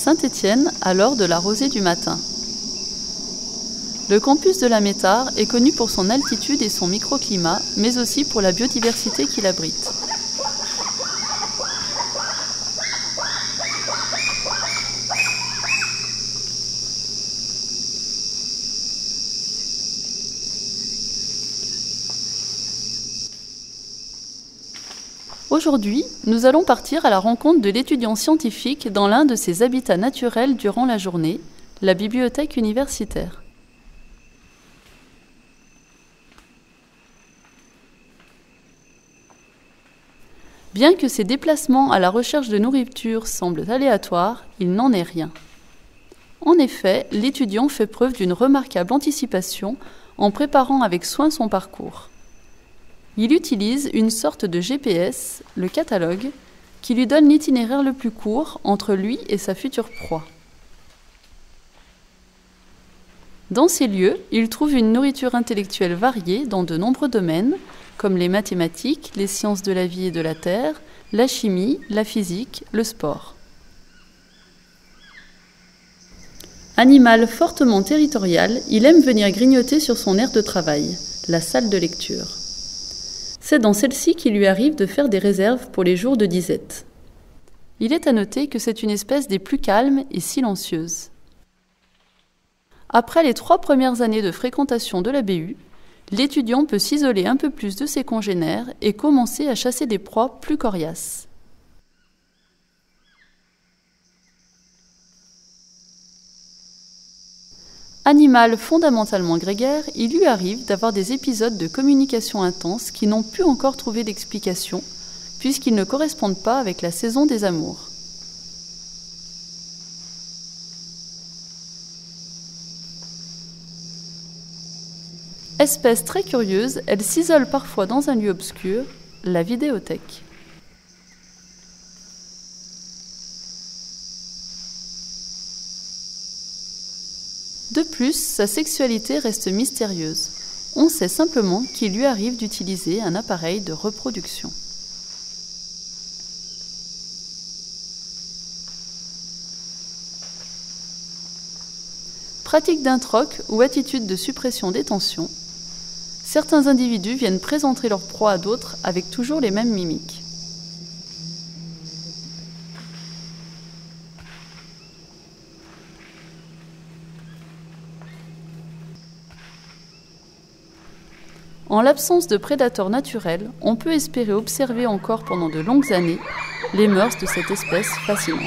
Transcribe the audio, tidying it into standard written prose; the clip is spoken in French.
Saint-Étienne à l'heure de la rosée du matin. Le campus de la Métard est connu pour son altitude et son microclimat, mais aussi pour la biodiversité qu'il abrite. Aujourd'hui, nous allons partir à la rencontre de l'étudiant scientifique dans l'un de ses habitats naturels durant la journée, la bibliothèque universitaire. Bien que ces déplacements à la recherche de nourriture semblent aléatoires, il n'en est rien. En effet, l'étudiant fait preuve d'une remarquable anticipation en préparant avec soin son parcours. Il utilise une sorte de GPS, le catalogue, qui lui donne l'itinéraire le plus court entre lui et sa future proie. Dans ces lieux, il trouve une nourriture intellectuelle variée dans de nombreux domaines, comme les mathématiques, les sciences de la vie et de la terre, la chimie, la physique, le sport. Animal fortement territorial, il aime venir grignoter sur son aire de travail, la salle de lecture. C'est dans celle-ci qu'il lui arrive de faire des réserves pour les jours de disette. Il est à noter que c'est une espèce des plus calmes et silencieuses. Après les 3 premières années de fréquentation de la BU, l'étudiant peut s'isoler un peu plus de ses congénères et commencer à chasser des proies plus coriaces. Animal fondamentalement grégaire, il lui arrive d'avoir des épisodes de communication intense qui n'ont pu encore trouver d'explication, puisqu'ils ne correspondent pas avec la saison des amours. Espèce très curieuse, elle s'isole parfois dans un lieu obscur, la vidéothèque. De plus, sa sexualité reste mystérieuse. On sait simplement qu'il lui arrive d'utiliser un appareil de reproduction. Pratique d'introc ou attitude de suppression des tensions, certains individus viennent présenter leur proie à d'autres avec toujours les mêmes mimiques. En l'absence de prédateurs naturels, on peut espérer observer encore pendant de longues années les mœurs de cette espèce fascinante.